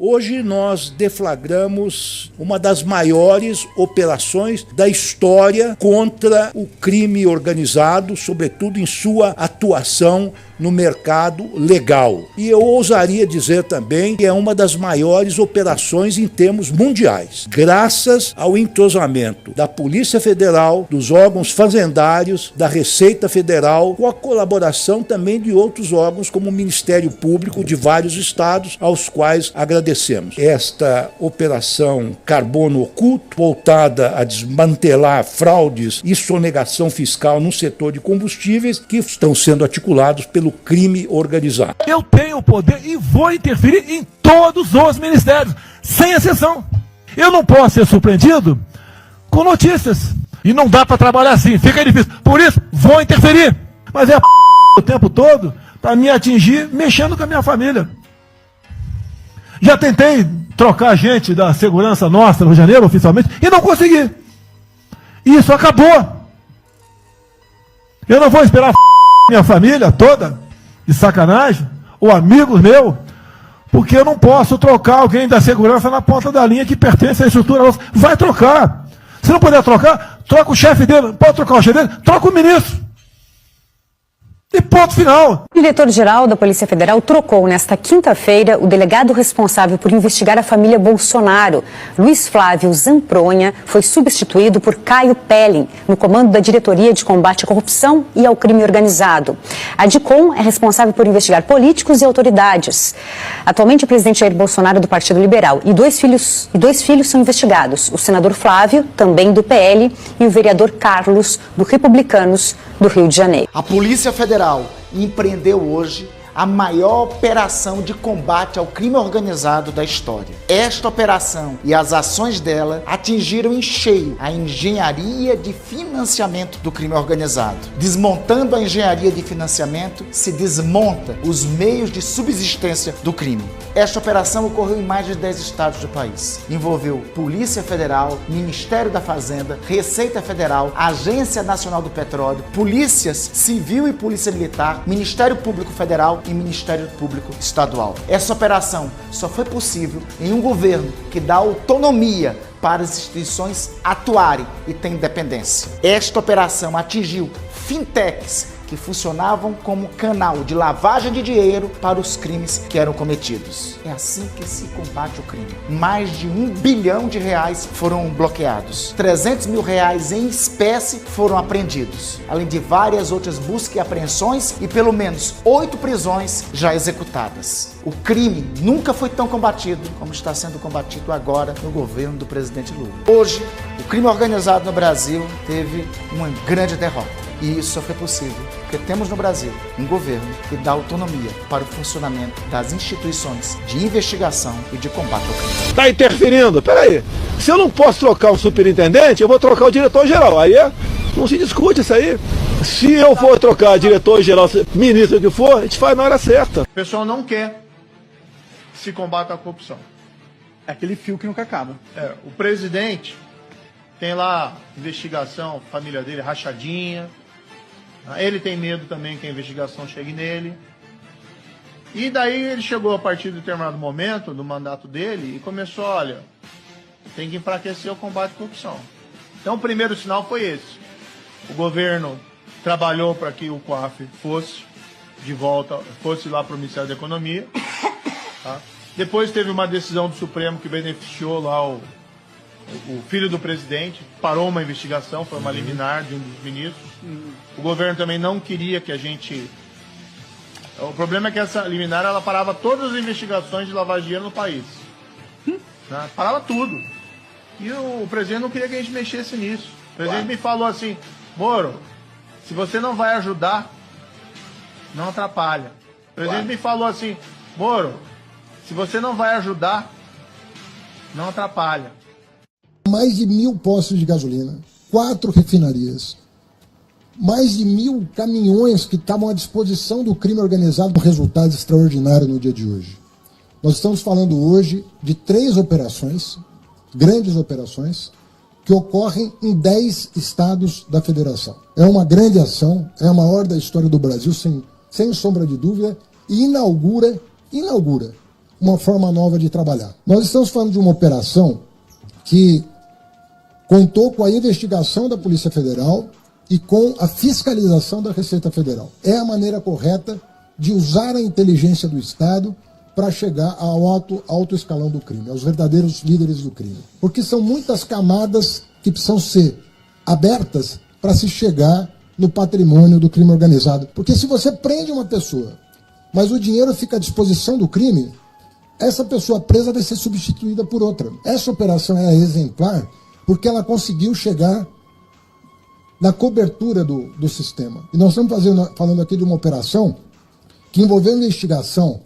Hoje nós deflagramos uma das maiores operações da história contra o crime organizado, sobretudo em sua atuação no mercado legal. E eu ousaria dizer também que é uma das maiores operações em termos mundiais, graças ao entrosamento da Polícia Federal, dos órgãos fazendários, da Receita Federal, com a colaboração também de outros órgãos como o Ministério Público de vários estados, aos quais agradecemos. Esta operação Carbono Oculto, voltada a desmantelar fraudes e sonegação fiscal no setor de combustíveis que estão sendo articulados pelo crime organizado. Eu tenho o poder e vou interferir em todos os ministérios, sem exceção. Eu não posso ser surpreendido com notícias. E não dá para trabalhar assim, fica difícil. Por isso, vou interferir. Mas é o tempo todo para me atingir mexendo com a minha família. Já tentei trocar gente da segurança nossa no Rio de Janeiro, oficialmente, e não consegui. Isso acabou. Eu não vou esperar minha família toda, de sacanagem, ou amigos meus, porque eu não posso trocar alguém da segurança na ponta da linha que pertence à estrutura nossa. Vai trocar. Se não puder trocar, troca o chefe dele. Pode trocar o chefe dele? Troca o ministro. E ponto final. O diretor-geral da Polícia Federal trocou nesta quinta-feira o delegado responsável por investigar a família Bolsonaro. Luiz Flávio Zampronha foi substituído por Caio Pelling, no comando da Diretoria de Combate à Corrupção e ao Crime Organizado. A DICOM é responsável por investigar políticos e autoridades. Atualmente, o presidente Jair Bolsonaro do Partido Liberal e dois filhos são investigados. O senador Flávio, também do PL, e o vereador Carlos, do Republicanos do Rio de Janeiro. A Polícia Federal empreendeu hoje a maior operação de combate ao crime organizado da história. Esta operação e as ações dela atingiram em cheio a engenharia de financiamento do crime organizado. Desmontando a engenharia de financiamento, se desmonta os meios de subsistência do crime. Esta operação ocorreu em mais de 10 estados do país. Envolveu Polícia Federal, Ministério da Fazenda, Receita Federal, Agência Nacional do Petróleo, Polícias Civil e Polícia Militar, Ministério Público Federal e Ministério Público Estadual. Essa operação só foi possível em um governo que dá autonomia para as instituições atuarem e tem independência. Esta operação atingiu fintechs que funcionavam como canal de lavagem de dinheiro para os crimes que eram cometidos. É assim que se combate o crime. Mais de R$1 bilhão foram bloqueados. R$300 mil em espécie foram apreendidos, além de várias outras buscas e apreensões e pelo menos 8 prisões já executadas. O crime nunca foi tão combatido como está sendo combatido agora no governo do presidente Lula. Hoje, o crime organizado no Brasil teve uma grande derrota. E isso só foi possível porque temos no Brasil um governo que dá autonomia para o funcionamento das instituições de investigação e de combate ao crime. Está interferindo? Peraí. Se eu não posso trocar o superintendente, eu vou trocar o diretor-geral. Aí não se discute isso aí. Se eu for trocar diretor-geral, ministro, o que for, a gente faz na hora certa. O pessoal não quer se combate à corrupção. É aquele fio que nunca acaba. O presidente tem lá investigação, família dele rachadinha. Ele tem medo também que a investigação chegue nele. E daí ele chegou a partir de determinado momento do mandato dele e começou, olha, tem que enfraquecer o combate à corrupção. Então o primeiro sinal foi esse. O governo trabalhou para que o COAF fosse de volta, fosse lá para o Ministério da Economia. Tá? Depois teve uma decisão do Supremo que beneficiou lá o filho do presidente, parou uma investigação, foi uma liminar de um dos ministros. O governo também não queria que a gente... O problema é que essa liminar, ela parava todas as investigações de lavagem de dinheiro no país. Né? Parava tudo. E o presidente não queria que a gente mexesse nisso. O presidente me falou assim, Moro, se você não vai ajudar, não atrapalha. O presidente me falou assim, Moro, se você não vai ajudar, não atrapalha. Mais de 1.000 postos de gasolina, 4 refinarias, mais de 1.000 caminhões que estavam à disposição do crime organizado, com resultados extraordinários no dia de hoje. Nós estamos falando hoje de 3 operações, grandes operações, que ocorrem em 10 estados da federação. É uma grande ação, é a maior da história do Brasil, sem sombra de dúvida, e inaugura uma forma nova de trabalhar. Nós estamos falando de uma operação que contou com a investigação da Polícia Federal e com a fiscalização da Receita Federal. É a maneira correta de usar a inteligência do Estado para chegar ao alto escalão do crime, aos verdadeiros líderes do crime. Porque são muitas camadas que precisam ser abertas para se chegar no patrimônio do crime organizado. Porque se você prende uma pessoa, mas o dinheiro fica à disposição do crime, essa pessoa presa vai ser substituída por outra. Essa operação é exemplar porque ela conseguiu chegar na cobertura do sistema. E nós estamos falando aqui de uma operação que envolveu a investigação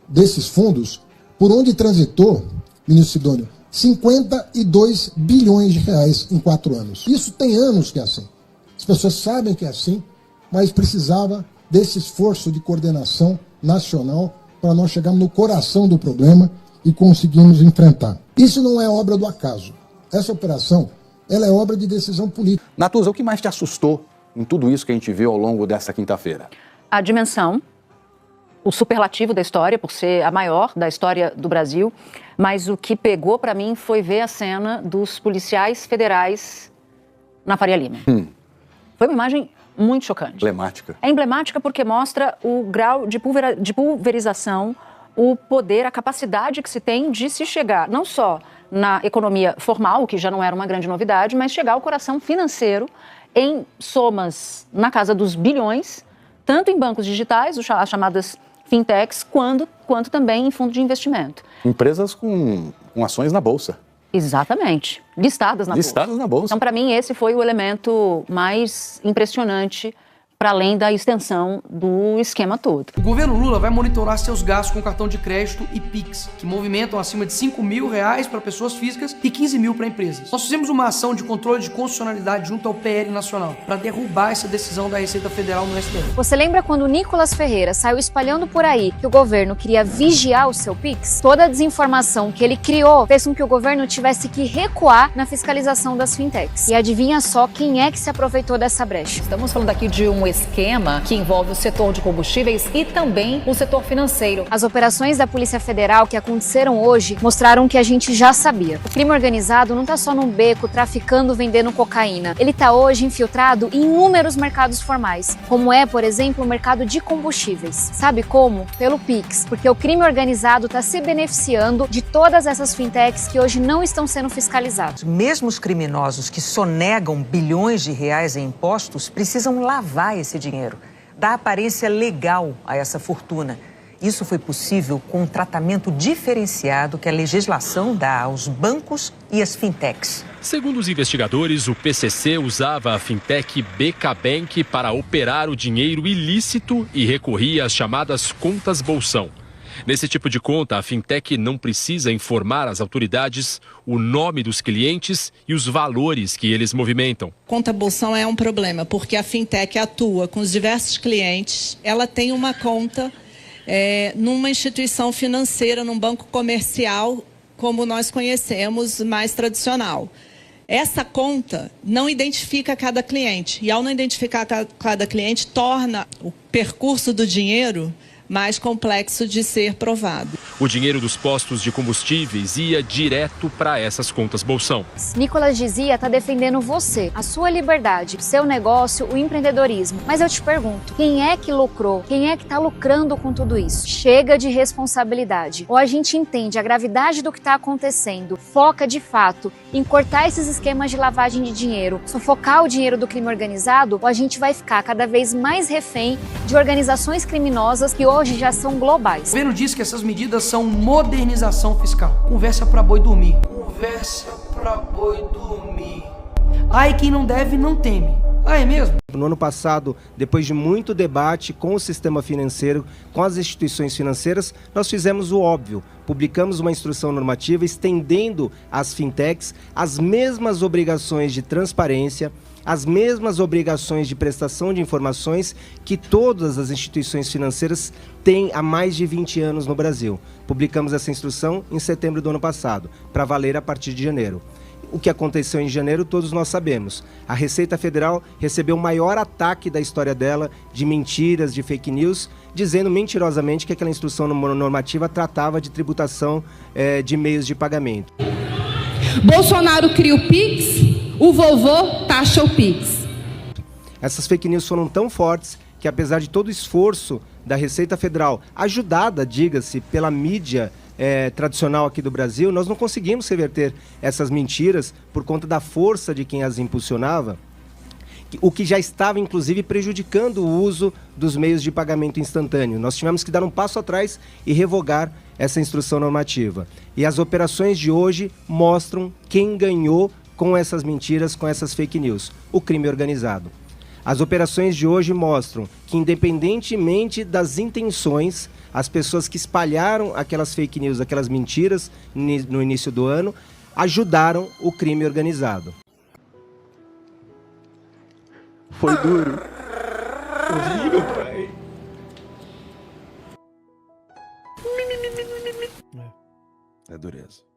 desses fundos, por onde transitou, ministro Sidônio, 52 bilhões de reais em 4 anos. Isso tem anos que é assim. As pessoas sabem que é assim, mas precisava desse esforço de coordenação nacional para nós chegarmos no coração do problema e conseguirmos enfrentar. Isso não é obra do acaso. Essa operação, ela é obra de decisão política. Natuza, o que mais te assustou em tudo isso que a gente viu ao longo dessa quinta-feira? A dimensão, o superlativo da história, por ser a maior da história do Brasil, mas o que pegou para mim foi ver a cena dos policiais federais na Faria Lima. Foi uma imagem muito chocante. Emblemática. É emblemática porque mostra o grau de pulverização, o poder, a capacidade que se tem de se chegar, não só na economia formal, que já não era uma grande novidade, mas chegar ao coração financeiro em somas na casa dos bilhões, tanto em bancos digitais, as chamadas fintechs, quanto também em fundo de investimento. Empresas com ações na Bolsa. Exatamente. Listadas na Bolsa. Listadas na Bolsa. Então, para mim, esse foi o elemento mais impressionante, para além da extensão do esquema todo. O governo Lula vai monitorar seus gastos com cartão de crédito e Pix, que movimentam acima de R$5 mil para pessoas físicas e 15 mil para empresas. Nós fizemos uma ação de controle de constitucionalidade junto ao PL Nacional para derrubar essa decisão da Receita Federal no STF. Você lembra quando o Nicolas Ferreira saiu espalhando por aí que o governo queria vigiar o seu Pix? Toda a desinformação que ele criou fez com que o governo tivesse que recuar na fiscalização das fintechs. E adivinha só quem é que se aproveitou dessa brecha? Estamos falando aqui de um esquema que envolve o setor de combustíveis e também o setor financeiro. As operações da Polícia Federal que aconteceram hoje mostraram que a gente já sabia. O crime organizado não está só num beco traficando, vendendo cocaína. Ele está hoje infiltrado em inúmeros mercados formais, como é, por exemplo, o mercado de combustíveis. Sabe como? Pelo Pix, porque o crime organizado está se beneficiando de todas essas fintechs que hoje não estão sendo fiscalizadas. Mesmo os criminosos que sonegam bilhões de reais em impostos precisam lavar esse dinheiro, dar aparência legal a essa fortuna. Isso foi possível com um tratamento diferenciado que a legislação dá aos bancos e às fintechs. Segundo os investigadores, o PCC usava a fintech BK Bank para operar o dinheiro ilícito e recorria às chamadas contas bolsão. Nesse tipo de conta, a fintech não precisa informar às autoridades o nome dos clientes e os valores que eles movimentam. Conta bolsão é um problema, porque a fintech atua com os diversos clientes, ela tem uma conta numa instituição financeira, num banco comercial, como nós conhecemos, mais tradicional. Essa conta não identifica cada cliente, e ao não identificar cada cliente, torna o percurso do dinheiro mais complexo de ser provado. O dinheiro dos postos de combustíveis ia direto para essas contas bolsão. Nicolas dizia tá defendendo você, a sua liberdade, o seu negócio, o empreendedorismo. Mas eu te pergunto, quem é que lucrou? Quem é que tá lucrando com tudo isso? Chega de responsabilidade. Ou a gente entende a gravidade do que está acontecendo, foca de fato em cortar esses esquemas de lavagem de dinheiro, sufocar o dinheiro do crime organizado, ou a gente vai ficar cada vez mais refém de organizações criminosas que hoje já são globais. O governo diz que essas medidas são modernização fiscal. Conversa pra boi dormir. Conversa pra boi dormir. Ai, quem não deve não teme. Ah, é mesmo? No ano passado, depois de muito debate com o sistema financeiro, com as instituições financeiras, nós fizemos o óbvio. Publicamos uma instrução normativa estendendo às fintechs as mesmas obrigações de transparência, as mesmas obrigações de prestação de informações que todas as instituições financeiras têm há mais de 20 anos no Brasil. Publicamos essa instrução em setembro do ano passado, para valer a partir de janeiro. O que aconteceu em janeiro, todos nós sabemos. A Receita Federal recebeu o maior ataque da história dela de mentiras, de fake news, dizendo mentirosamente que aquela instrução normativa tratava de tributação de meios de pagamento. Bolsonaro cria o Pix, o vovô taxa o Pix. Essas fake news foram tão fortes que, apesar de todo o esforço da Receita Federal, ajudada, diga-se, pela mídia tradicional aqui do Brasil, nós não conseguimos reverter essas mentiras por conta da força de quem as impulsionava, o que já estava, inclusive, prejudicando o uso dos meios de pagamento instantâneo. Nós tivemos que dar um passo atrás e revogar essa instrução normativa. E as operações de hoje mostram quem ganhou com essas mentiras, com essas fake news: o crime organizado. As operações de hoje mostram que, independentemente das intenções, as pessoas que espalharam aquelas fake news, aquelas mentiras no início do ano, ajudaram o crime organizado. Foi duro. Horrível, pai. É dureza.